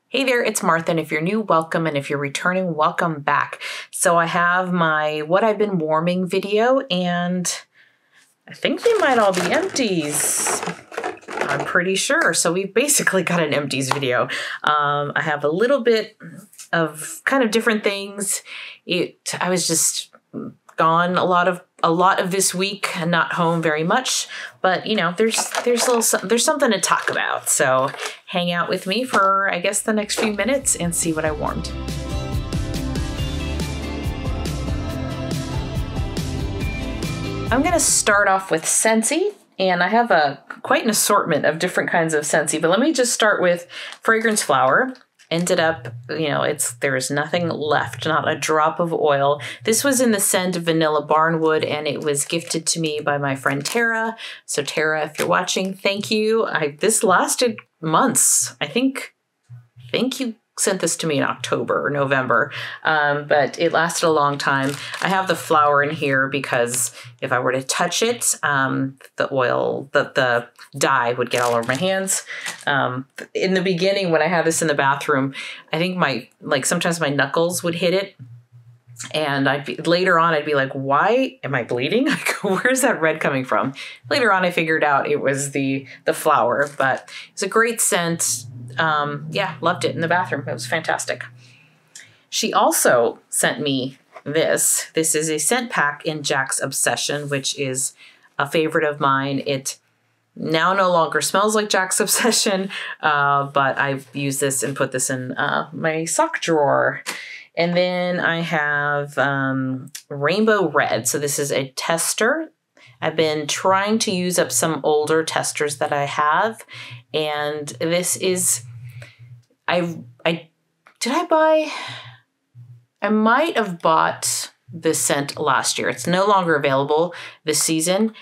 Hey there, it's Martha, and if you're new, welcome, and if you're returning, welcome back. So I have my What I've Been Warming video, and I think they might all be empties. I'm pretty sure. So we've basically got an empties video. I have a little bit of kind of different things. I was just gone a lot of this week and not home very much, but you know, there's something to talk about. So hang out with me for, I guess, the next few minutes and see what I warmed. I'm gonna start off with Scentsy, and I have quite an assortment of different kinds of Scentsy, but let me just start with fragrance flower. Ended up, you know, there's nothing left, not a drop of oil. This was in the scent Vanilla Barnwood, and it was gifted to me by my friend Tara. So Tara, if you're watching, thank you. This lasted months. I think you sent this to me in October or November, but it lasted a long time. I have the flower in here because if I were to touch it, the oil, the dye would get all over my hands. In the beginning, when I had this in the bathroom, I think sometimes my knuckles would hit it. And later on, I'd be like, why am I bleeding? Where's that red coming from? Later on, I figured out it was the flower, but it's a great scent. Yeah, loved it in the bathroom. It was fantastic. She also sent me this. This is a scent pack in Jack's Obsession, which is a favorite of mine. It now no longer smells like Jack's Obsession, but I've used this and put this in my sock drawer. And then I have Rainbow Red. So this is a tester. I've been trying to use up some older testers that I have. And this is, I might have bought this scent last year. It's no longer available this season.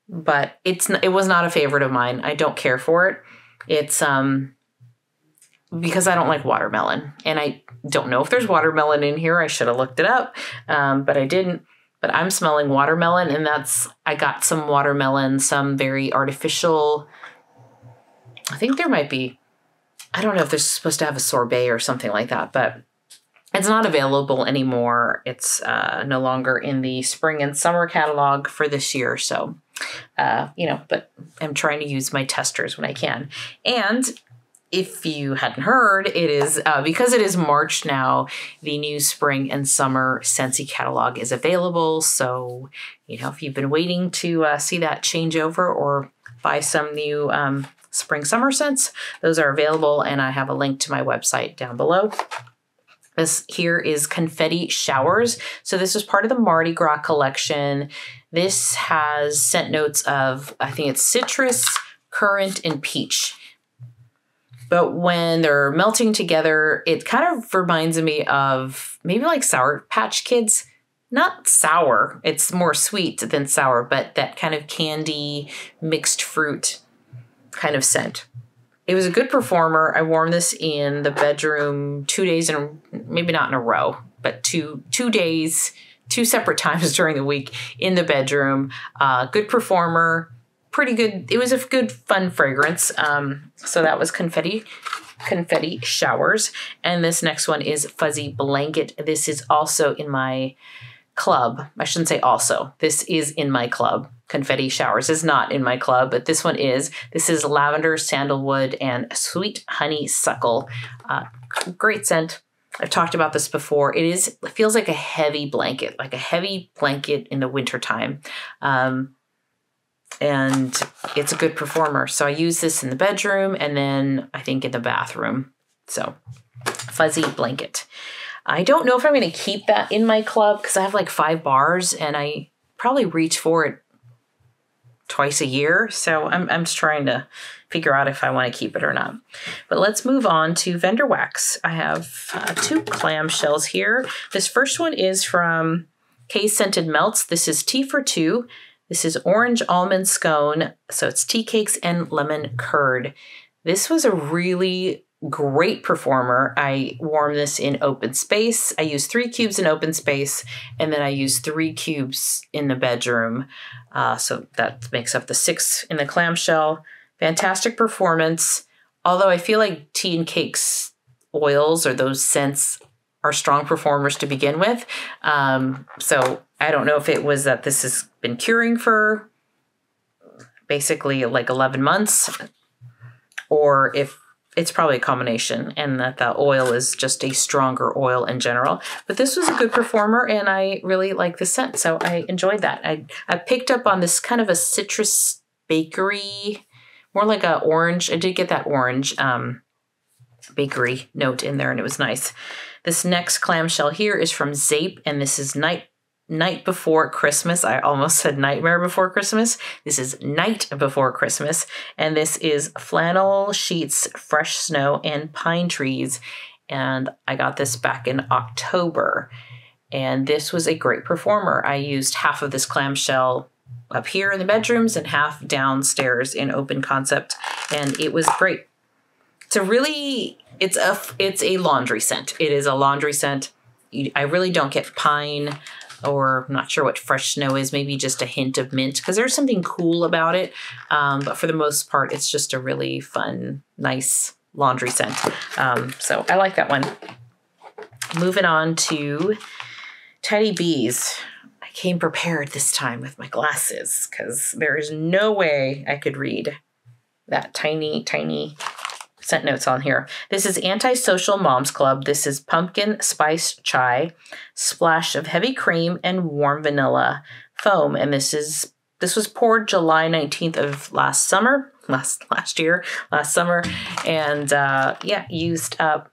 But it was not a favorite of mine. I don't care for it. It's because I don't like watermelon, and I don't know if there's watermelon in here. I should have looked it up, but I didn't. But I'm smelling watermelon, and I got some watermelon, some very artificial. I think there might be, I don't know if they're supposed to have a sorbet or something like that, but it's not available anymore. It's no longer in the spring and summer catalog for this year. So, you know, but I'm trying to use my testers when I can. And if you hadn't heard, it is, because it is March now, the new spring and summer Scentsy catalog is available. So, you know, if you've been waiting to see that change over or buy some new spring summer scents, those are available. And I have a link to my website down below. This here is Confetti Showers. So this is part of the Mardi Gras collection. This has scent notes of, I think it's citrus, currant, and peach. But when they're melting together, it kind of reminds me of maybe like Sour Patch Kids. Not sour, it's more sweet than sour, but that kind of candy, mixed fruit kind of scent. It was a good performer. I warmed this in the bedroom 2 days, maybe not in a row, but two days, two separate times during the week in the bedroom. Good performer. Pretty good. It was a good, fun fragrance. So that was Confetti Showers. And this next one is Fuzzy Blanket. This is also in my club. I shouldn't say also. This is in my club. Confetti Showers is not in my club, but this one is. This is Lavender, Sandalwood, and Sweet Honeysuckle. Great scent. I've talked about this before. It feels like a heavy blanket in the wintertime. And it's a good performer. So I use this in the bedroom and then I think in the bathroom. So Fuzzy Blanket. I don't know if I'm going to keep that in my club because I have like 5 bars and I probably reach for it twice a year. So I'm just trying to figure out if I want to keep it or not. But let's move on to Vendor Wax. I have 2 clamshells here. This first one is from K Scented Melts. This is Tea for 2. This is Orange Almond Scone. So it's tea cakes and lemon curd. This was a really great performer. I warmed this in open space. I used 3 cubes in open space, and then I used 3 cubes in the bedroom. So that makes up the 6 in the clamshell. Fantastic performance. although I feel like tea and cakes oils or those scents are strong performers to begin with. So I don't know if it was that this has been curing for basically like 11 months, or if it's probably a combination and that the oil is just a stronger oil in general. But this was a good performer and I really like the scent. So I enjoyed that. I picked up on this kind of a citrus bakery, more like a orange. I did get that orange bakery note in there and it was nice. This next clamshell here is from Zeep and this is Night Before Christmas. I almost said Nightmare Before Christmas. This is Night Before Christmas. And this is flannel sheets, fresh snow, and pine trees. And I got this back in October. And this was a great performer. I used half of this clamshell up here in the bedrooms and half downstairs in open concept. And it was great. It's a laundry scent. It is a laundry scent. I really don't get pine, or I'm not sure what fresh snow is, maybe just a hint of mint, because there's something cool about it. But for the most part, it's just a really fun, nice laundry scent. So I like that one. Moving on to Teddy Bees. I came prepared this time with my glasses because there is no way I could read that tiny, tiny scent notes on here. This is Antisocial Moms Club. This is pumpkin spice chai, splash of heavy cream, and warm vanilla foam. And this was poured July 19th of last summer. And yeah, used up.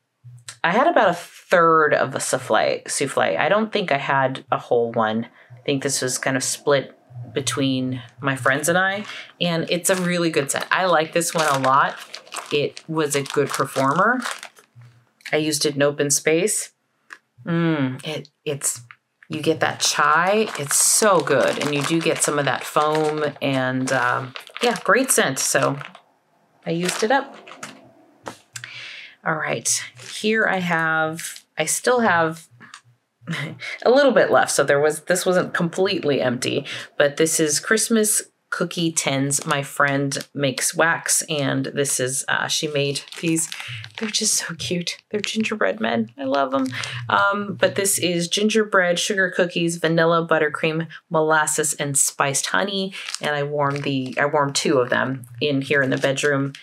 I had about a third of a souffle. I don't think I had a whole one. I think this was kind of split between my friends and I. And it's a really good scent. I like this one a lot. It was a good performer. I used it in open space. You get that chai. It's so good. And you do get some of that foam and yeah, great scent. So I used it up. All right, here I still have a little bit left. So this wasn't completely empty, but this is Christmas Cookie Tins. My friend makes wax, and this is, she made these. They're just so cute. They're gingerbread men. I love them. But this is gingerbread, sugar cookies, vanilla, buttercream, molasses, and spiced honey. And I warmed 2 of them in here in the bedroom.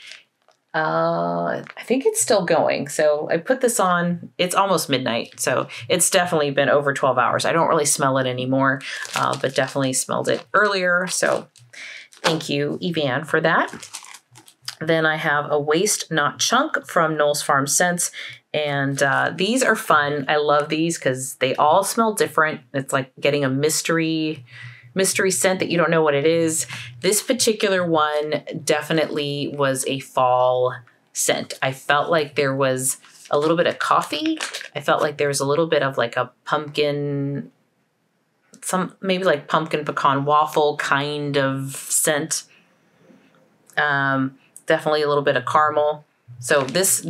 I think it's still going. So I put this on, it's almost midnight. So it's definitely been over 12 hours. I don't really smell it anymore, but definitely smelled it earlier. So thank you, Evan, for that. Then I have a Waste Not Chunk from Knowles Farm Scents. And these are fun. I love these because they all smell different. It's like getting a mystery scent that you don't know what it is. This particular one definitely was a fall scent. I felt like there was a little bit of coffee. I felt like there was a little bit of like a pumpkin, maybe like pumpkin pecan waffle kind of scent. Definitely a little bit of caramel. So this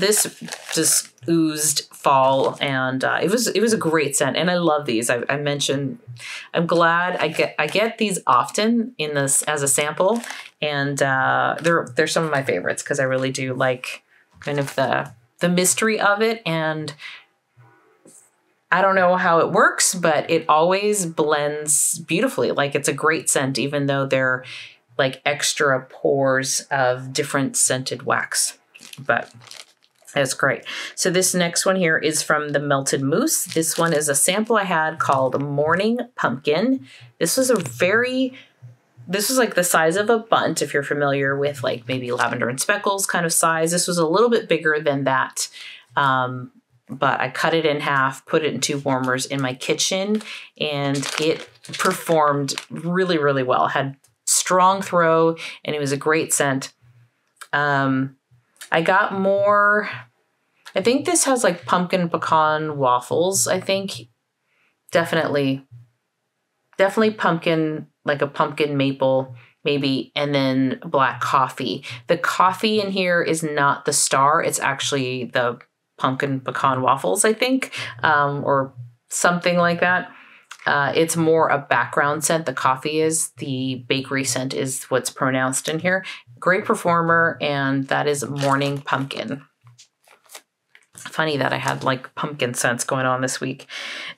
just oozed fall, and it was a great scent, and I love these. I mentioned I'm glad I get these often in this as a sample, and they're some of my favorites because I really do like kind of the mystery of it, and I don't know how it works, but it always blends beautifully. Like it's a great scent, even though they're like extra pours of different scented wax. But that's great. So this next one here is from the Melted Mousse. This one is a sample I had called Morning Pumpkin. This was like the size of a bunt, if you're familiar with like maybe Lavender and Speckles kind of size. This was a little bit bigger than that. But I cut it in half, put it in 2 warmers in my kitchen, and it performed really, really well. It had strong throw, and it was a great scent. I got more, I think this has like pumpkin pecan waffles, I think. Definitely pumpkin, like a pumpkin maple, maybe, and then black coffee. The coffee in here is not the star. It's actually the pumpkin pecan waffles, I think, or something like that. It's more a background scent. The coffee is. The bakery scent is what's pronounced in here. great performer, and that is Morning Pumpkin. Funny that I had like pumpkin scents going on this week.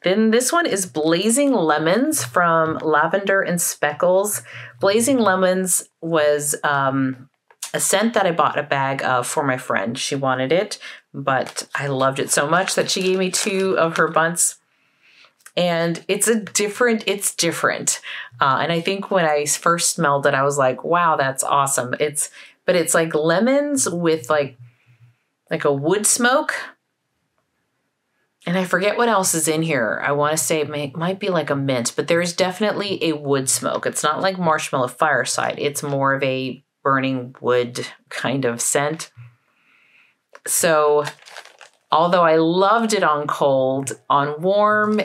Then this one is Blazing Lemons from Lavender and Speckles. Blazing Lemons was a scent that I bought a bag of for my friend. She wanted it, but I loved it so much that she gave me 2 of her bunts. And it's different. And I think when I first smelled it, I was like, wow, that's awesome. But it's like lemons with like a wood smoke. And I forget what else is in here. I want to say it might be like a mint, but there's definitely a wood smoke. It's not like marshmallow fireside. It's more of a burning wood kind of scent. So although I loved it on cold, on warm,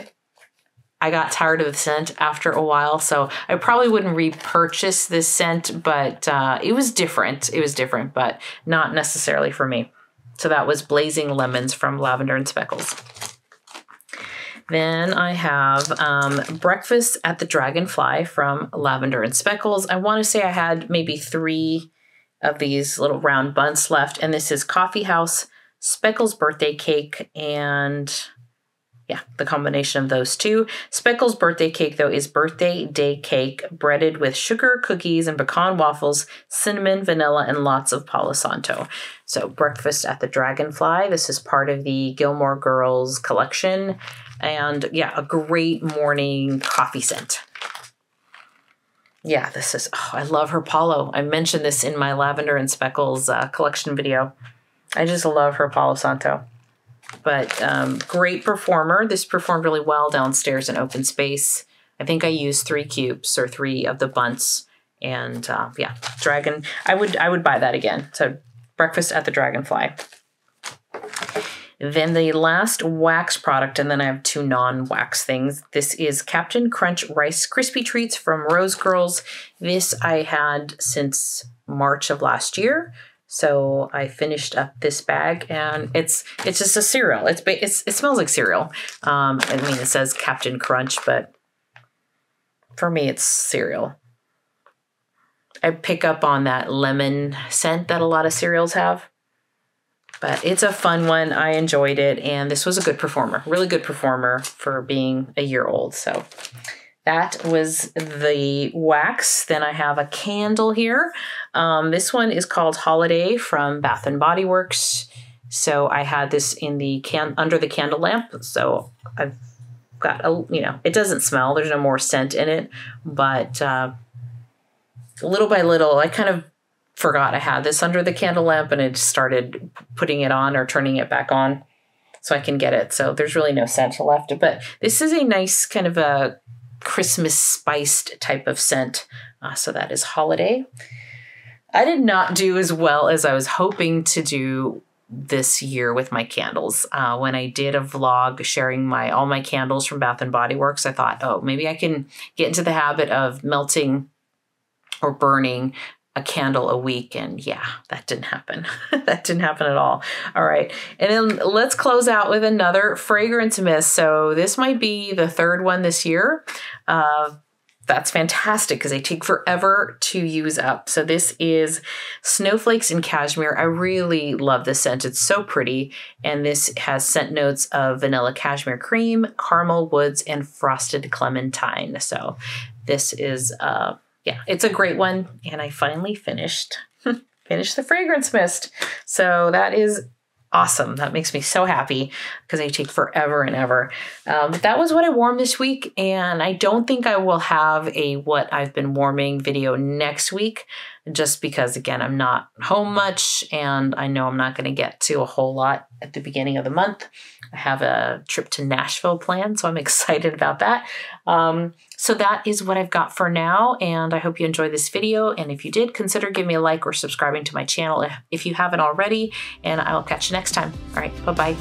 I got tired of the scent after a while. So I probably wouldn't repurchase this scent, but it was different. It was different, but not necessarily for me. So that was Blazing Lemons from Lavender and Speckles. Then I have Breakfast at the Dragonfly from Lavender and Speckles. I want to say I had maybe 3 of these little round buns left. And this is Coffee House, Speckles Birthday Cake, and yeah, the combination of those 2. Speckles Birthday Cake, though, is birthday day cake breaded with sugar, cookies, and pecan waffles, cinnamon, vanilla, and lots of Palo Santo. So Breakfast at the Dragonfly. This is part of the Gilmore Girls collection. And yeah, a great morning coffee scent. Yeah, this is, I love her Palo. I mentioned this in my Lavender and Speckles collection video. I just love her Palo Santo. But great performer. This performed really well downstairs in open space. I think I used 3 cubes or 3 of the bunts. And yeah, I would buy that again. So Breakfast at the Dragonfly. Then the last wax product, and then I have 2 non-wax things. This is Captain Crunch Rice Krispie Treats from Rose Girls. This I had since March of last year. So I finished up this bag, and it's just a cereal. It smells like cereal. I mean, it says Captain Crunch, but for me, it's cereal. I pick up on that lemon scent that a lot of cereals have. But it's a fun one. I enjoyed it, and this was a good performer. Really good performer for being a year old. So that was the wax. Then I have a candle here. This one is called Holiday from Bath & Body Works. So I had this in the under the candle lamp. So I've got it doesn't smell. There's no more scent in it, but little by little, I kind of forgot I had this under the candle lamp, and I just started putting it on or turning it back on so I can get it. So there's really no scent left, but this is a nice kind of a Christmas spiced type of scent. So that is Holiday. I did not do as well as I was hoping to do this year with my candles. When I did a vlog sharing all my candles from Bath & Body Works, I thought, oh, maybe I can get into the habit of melting or burning a candle a week. And yeah, that didn't happen. That didn't happen at all. All right. And then let's close out with another fragrance mist. So this might be the 3rd one this year. That's fantastic because they take forever to use up. So this is Snowflakes in Cashmere. I really love this scent. It's so pretty. And this has scent notes of vanilla cashmere cream, caramel woods, and frosted clementine. So this is yeah, it's a great one. And I finally finished the fragrance mist. So that is awesome. That makes me so happy because they take forever and ever. But that was what I warmed this week. And I don't think I will have a what I've been warming video next week, just because, again, I'm not home much and I know I'm not going to get to a whole lot at the beginning of the month. I have a trip to Nashville planned, so I'm excited about that. So that is what I've got for now, and I hope you enjoyed this video. And if you did, consider giving me a like or subscribing to my channel if you haven't already, and I'll catch you next time. All right, bye-bye.